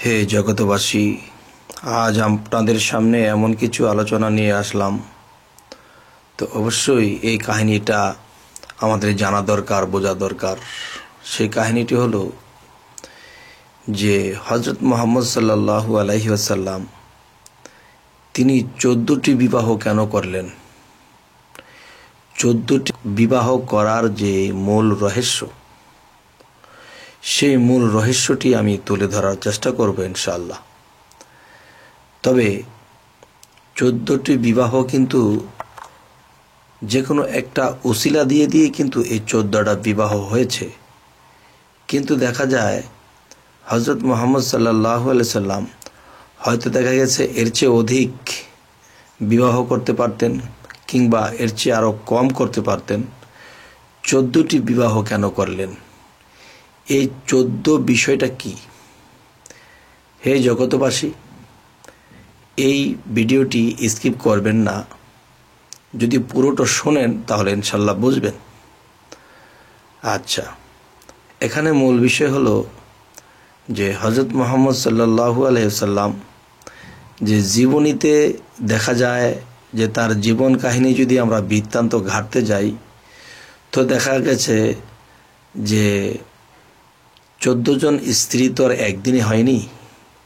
হে জগতবাসী, আজ আপনাদের সামনে এমন কিছু আলোচনা নিয়ে আসলাম। তো অবশ্যই এই কাহিনীটা আমাদের জানা দরকার, বোঝা দরকার। সেই কাহিনীটি হলো যে হযরত মুহাম্মদ সাল্লাল্লাহু আলাইহি ওয়াসাল্লাম তিনি 14টি বিবাহ কেন করলেন। 14টি বিবাহ করার যে মূল রহস্য, সেই মূল রহস্যটি আমি তুলে ধরার চেষ্টা করব ইনশাআল্লাহ। তবে 14টি বিবাহ কিন্তু যে কোনো একটা উসিলা দিয়ে কিন্তু এই 14টা বিবাহ হয়েছে। কিন্তু দেখা যায় হযরত মুহাম্মদ সাল্লাল্লাহু আলাইহি সাল্লাম হয়তো দেখা গেছে এর চেয়ে অধিক বিবাহ করতে পারতেন, কিংবা এর চেয়ে আরও কম করতে পারতেন। 14টি বিবাহ কেন করলেন? এই 14 বিষয়টা কি? হে জগতবাসী, এই ভিডিওটি স্কিপ করবেন না। যদি পুরোটা শোনেন তাহলে ইনশাল্লাহ বুঝবেন। আচ্ছা, এখানে মূল বিষয় হলো যে হযরত মুহাম্মদ সাল্লাল্লাহু আলাইহি ওয়াসাল্লাম যে জীবনীতে দেখা যায় যে তার জীবন কাহিনী যদি আমরা বৃত্তান্ত ঘাঁটতে যাই, তো দেখা গেছে যে 14 জন স্ত্রী তো আর একদিনে হয়নি।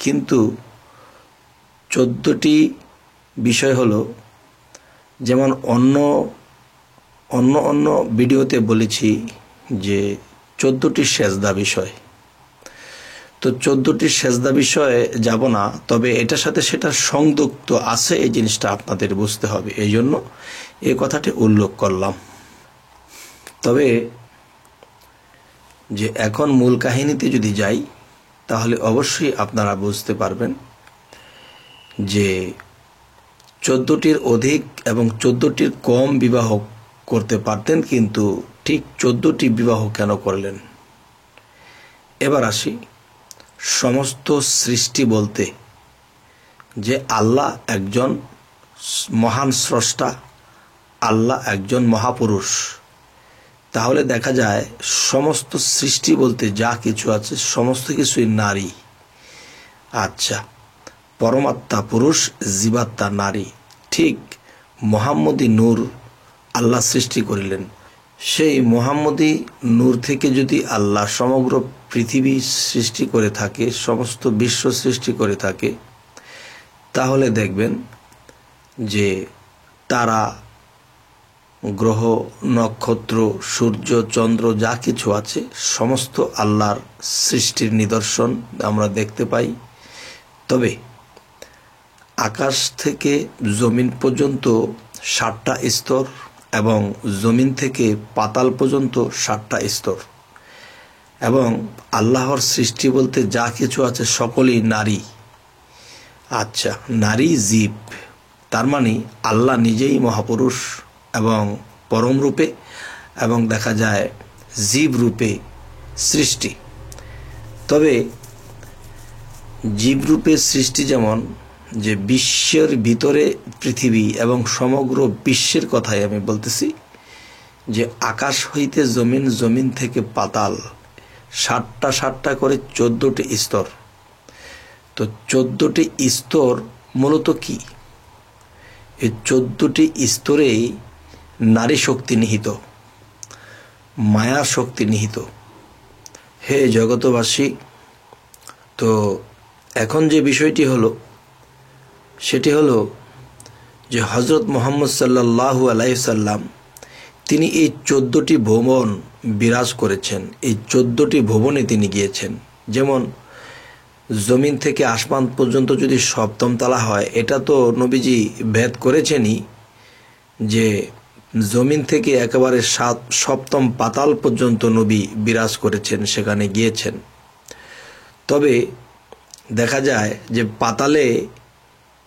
কিন্তু 14টি বিষয় হলো, যেমন অন্য ভিডিওতে বলেছি যে 14টি সেজদা বিষয়। তো 14টি সেজদা বিষয়ে যাব না, তবে এটার সাথে সেটা সংযুক্ত আছে, এই জিনিসটা আপনাদের বুঝতে হবে। এই জন্য এই কথাটি উল্লেখ করলাম। তবে যে এখন মূল কাহিনীতে যদি যাই, তাহলে অবশ্যই আপনারা বুঝতে পারবেন যে 14টির অধিক এবং 14টির কম বিবাহ করতে পারতেন, কিন্তু ঠিক 14টি বিবাহ কেন করলেন? এবার আসি, সমস্ত সৃষ্টি বলতে যে আল্লাহ একজন মহান স্রষ্টা, আল্লাহ একজন মহাপুরুষ, তাহলে দেখা যায় সমস্ত সৃষ্টি বলতে যা কিছু আছে সমস্ত কিছুই নারী। আচ্ছা, পরমাত্মা পুরুষ, জীবাত্মা নারী। ঠিক মোহাম্মদী নূর আল্লাহ সৃষ্টি করিলেন। সেই মোহাম্মদী নূর থেকে যদি আল্লাহ সমগ্র পৃথিবী সৃষ্টি করে থাকে, সমস্ত বিশ্ব সৃষ্টি করে থাকে, তাহলে দেখবেন যে তারা, গ্রহ, নক্ষত্র, সূর্য, চন্দ্র যা কিছু আছে সমস্ত আল্লাহর সৃষ্টির নিদর্শন আমরা দেখতে পাই। তবে আকাশ থেকে জমিন পর্যন্ত 7টা স্তর, এবং জমিন থেকে পাতাল পর্যন্ত 7টা স্তর, এবং আল্লাহর সৃষ্টি বলতে যা কিছু আছে সকলেই নারী। আচ্ছা, নারী জীব, তার মানে আল্লাহ নিজেই মহাপুরুষ এবং পরম রূপে, এবং দেখা যায় জীব রূপে সৃষ্টি। তবে জীব রূপে সৃষ্টি যেমন, যে বিশ্বের ভিতরে পৃথিবী এবং সমগ্র বিশ্বের কথাই আমি বলতেছি, যে আকাশ হইতে জমিন, জমিন থেকে পাতাল, 7টা করে 14টি স্তর। তো 14টি স্তর মূলত কি? এই 14টি স্তরেই নারী শক্তি নিহিত, মায়া শক্তি নিহিত। হে জগতবাসী, তো এখন যে বিষয়টি হলো, সেটি হলো যে হযরত মুহাম্মদ সাল্লাল্লাহু আলাইহি সাল্লাম তিনি এই 14টি ভুবন বিরাজ করেছেন। এই 14টি ভুবনে তিনি গিয়েছেন। যেমন জমিন থেকে আসমান পর্যন্ত যদি 7ম তলা হয়, এটা তো নবীজি ভেদ করেছেনই, যে জমিন থেকে একেবারে 7ম পাতাল পর্যন্ত নবী বিরাজ করেছেন, সেখানে গিয়েছেন। তবে দেখা যায় যে পাতালে,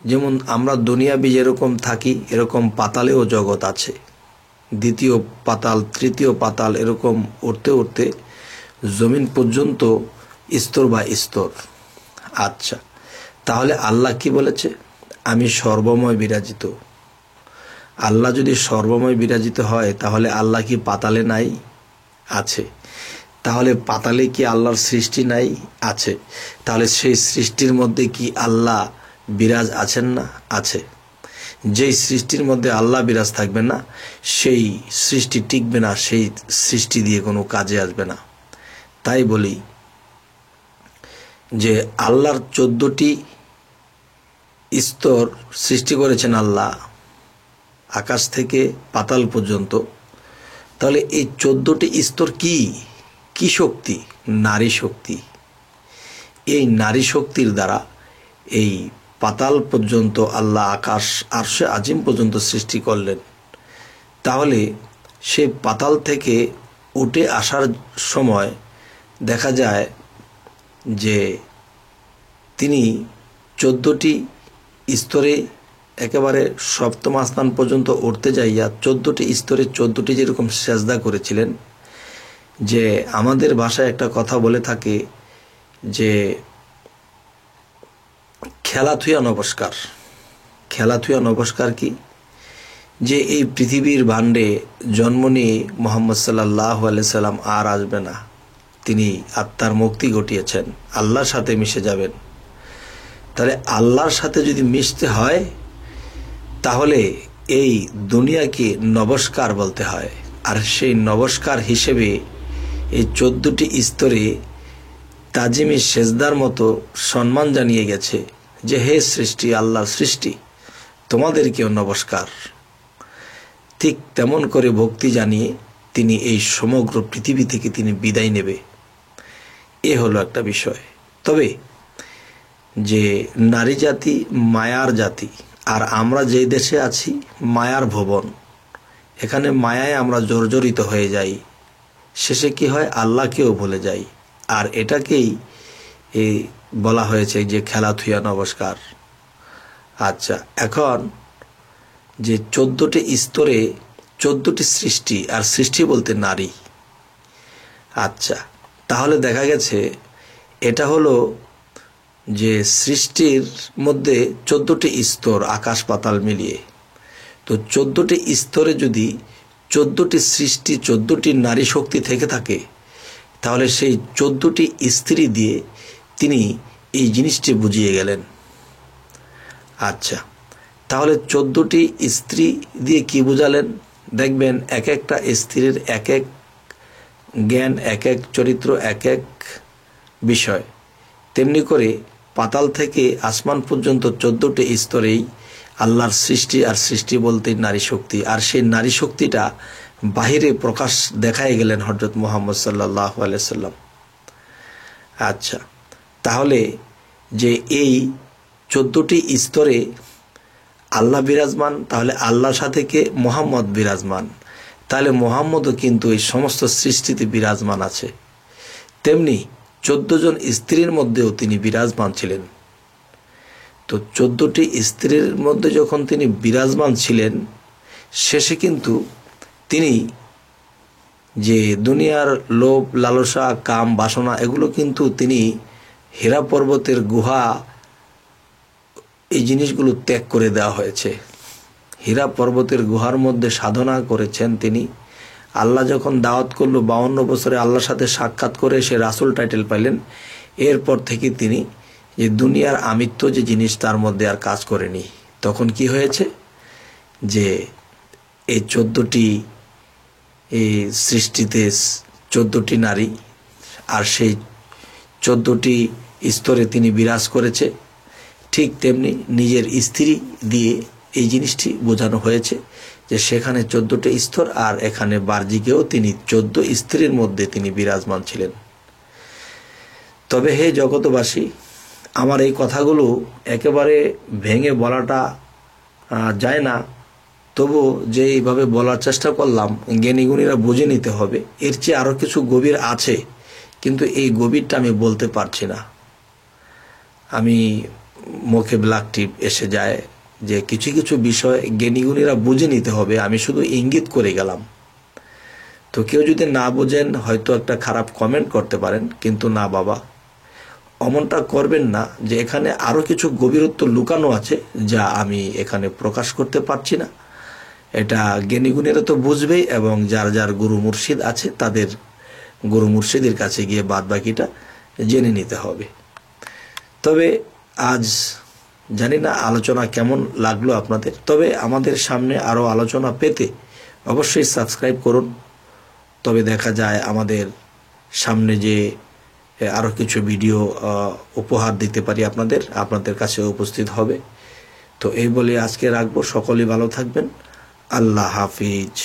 যেমন আমরা দুনিয়াবি যেরকম থাকি, এরকম পাতালেও জগৎ আছে। 2য় পাতাল, 3য় পাতাল, এরকম উঠতে উঠতে জমিন পর্যন্ত স্তর বা স্তর। আচ্ছা, তাহলে আল্লাহ কি বলেছে? আমি সর্বময় বিরাজিত। আল্লাহ যদি সর্বময় বিরাজিত হয়, তাহলে আল্লাহ কি পাতালে নাই? আছে। তাহলে পাতালে কি আল্লাহর সৃষ্টি নাই? আছে। তাহলে সেই সৃষ্টির মধ্যে কি আল্লাহ বিরাজ আছেন না? আছে। যেই সৃষ্টির মধ্যে আল্লাহ বিরাজ থাকবে না, সেই সৃষ্টি টিকবে না, সেই সৃষ্টি দিয়ে কোনো কাজে আসবে না। তাই বলি যে আল্লাহর 14টি স্তর সৃষ্টি করেছেন আল্লাহ, আকাশ থেকে পাতাল পর্যন্ত। তাহলে এই 14টি স্তর কি কি শক্তি? নারী শক্তি। এই নারী শক্তির দ্বারা এই পাতাল পর্যন্ত আল্লাহ আকাশ আরশে আজিম পর্যন্ত সৃষ্টি করলেন। তাহলে সেই পাতাল থেকে উঠে আসার সময় দেখা যায় যে তিনি 14টি স্তরে একেবারে সপ্তম আসমান পর্যন্ত উঠতে যাইয়া 14টি স্তরে 14টি যেরকম সেজদা করেছিলেন। যে আমাদের ভাষায় একটা কথা বলে থাকে যে খেলাথুয়া নমস্কার। খেলাথুয়া নমস্কার কি? যে এই পৃথিবীর ভাণ্ডে জন্ম নিয়ে মুহাম্মদ সাল্লাল্লাহু আলাইহি সাল্লাম আর আসবে না, তিনি আত্মার মুক্তি ঘটিয়েছেন, আল্লাহর সাথে মিশে যাবেন। তাহলে আল্লাহর সাথে যদি মিশতে হয় তাহলে এই দুনিয়াকে নমস্কার বলতে হয়। আর সেই নমস্কার হিসেবে এই 14টি স্তরে তাজিমি সেজদার মতো সম্মান জানিয়ে গেছে যে হে সৃষ্টি, আল্লাহর সৃষ্টি, তোমাদেরকেও নমস্কার। ঠিক তেমন করে ভক্তি জানিয়ে তিনি এই সমগ্র পৃথিবী থেকে তিনি বিদায় নেবে। এ হলো একটা বিষয়। তবে যে নারী জাতি মায়ার জাতি, আর আমরা যেই দেশে আছি মায়ার ভুবন, এখানে মায়ায় আমরা জর্জরিত হয়ে যাই, শেষে কি হয়? আল্লাহকেও ভুলে যাই। আর এটাকেই বলা হয়েছে যে খেলাথুয়া নমস্কার। আচ্ছা, এখন যে 14টি স্তরে 14টি সৃষ্টি, আর সৃষ্টি বলতে নারী। আচ্ছা, তাহলে দেখা গেছে এটা হলো যে সৃষ্টির মধ্যে 14টি স্তর, আকাশ পাতাল মিলিয়ে। তো 14টি স্তরে যদি 14টি সৃষ্টি, 14টি নারী শক্তি থেকে থাকে, তাহলে সেই 14টি স্ত্রী দিয়ে তিনি এই জিনিসটি বুঝিয়ে গেলেন। আচ্ছা, তাহলে 14টি স্ত্রী দিয়ে কি বুঝালেন? দেখবেন এক একটা স্ত্রীর এক এক জ্ঞান, এক এক চরিত্র, এক এক বিষয়। তেমনি করে পাতাল থেকে আসমান পর্যন্ত 14টি স্তরেই আল্লাহর সৃষ্টি, আর সৃষ্টি বলতে নারী শক্তি। আর সেই নারী শক্তিটা বাহিরে প্রকাশ দেখায় গেলেন হযরত মুহাম্মদ সাল্লাল্লাহু আলাইহি সাল্লাম। আচ্ছা, তাহলে যে এই 14টি স্তরে আল্লাহ বিরাজমান, তাহলে আল্লাহর সাথে কে? মুহাম্মদ বিরাজমান। তাহলে মুহাম্মদও কিন্তু এই সমস্ত সৃষ্টিতে বিরাজমান আছে। তেমনি 14 জন স্ত্রীর মধ্যেও তিনি বিরাজমান ছিলেন। তো 14টি স্ত্রীর মধ্যে যখন তিনি বিরাজমান ছিলেন, শেষে কিন্তু তিনি যে দুনিয়ার লোভ, লালসা, কাম, বাসনা, এগুলো কিন্তু তিনি হীরা পর্বতের গুহা, এই জিনিসগুলো ত্যাগ করে দেওয়া হয়েছে। হীরা পর্বতের গুহার মধ্যে সাধনা করেছেন তিনি। আল্লাহ যখন দাওয়াত করলো, 52 বছরে আল্লাহর সাথে সাক্ষাৎ করে সে রাসূল টাইটেল পাইলেন। এরপর থেকে তিনি যে দুনিয়ার আমিত্ব যে জিনিস, তার মধ্যে আর কাজ করেনি। তখন কি হয়েছে? যে এই 14টি এই সৃষ্টিতে 14টি নারী, আর সেই 14টি স্তরে তিনি বিরাজ করেছে। ঠিক তেমনি নিজের স্ত্রী দিয়ে এই জিনিসটি বোঝানো হয়েছে যে সেখানে 14টি স্তর, আর এখানে বার্জিকেও তিনি 14 স্ত্রীর মধ্যে তিনি বিরাজমান ছিলেন। তবে হে জগতবাসী, আমার এই কথাগুলো একেবারে ভেঙে বলাটা যায় না, তবু যে এইভাবে বলার চেষ্টা করলাম, জ্ঞানীগুণীরা বুঝে নিতে হবে। এর চেয়ে আরও কিছু গভীর আছে, কিন্তু এই গভীরটা আমি বলতে পারছি না। আমি মুখে ব্ল্যাক টিপ এসে যায় যে কিছু কিছু বিষয় জ্ঞানীগুণীরা বুঝে নিতে হবে, আমি শুধু ইঙ্গিত করে গেলাম। তো কেউ যদি না বোঝেন হয়তো একটা খারাপ কমেন্ট করতে পারেন, কিন্তু না বাবা, অমনটা করবেন না যে এখানে আরও কিছু গভীরত্ব লুকানো আছে যা আমি এখানে প্রকাশ করতে পারছি না। এটা জ্ঞানীগুণীরা তো বুঝবেই, এবং যার যার গুরু মুর্শিদ আছে তাদের গুরু মুর্শিদের কাছে গিয়ে বাদ বাকিটা জেনে নিতে হবে। তবে আজ জানি না আলোচনা কেমন লাগলো আপনাদের, তবে আমাদের সামনে আরও আলোচনা পেতে অবশ্যই সাবস্ক্রাইব করুন। তবে দেখা যায় আমাদের সামনে যে আরও কিছু ভিডিও উপহার দিতে পারি আপনাদের কাছে উপস্থিত হবে। তো এই বলে আজকে রাখবো। সকলেই ভালো থাকবেন। আল্লাহ হাফিজ।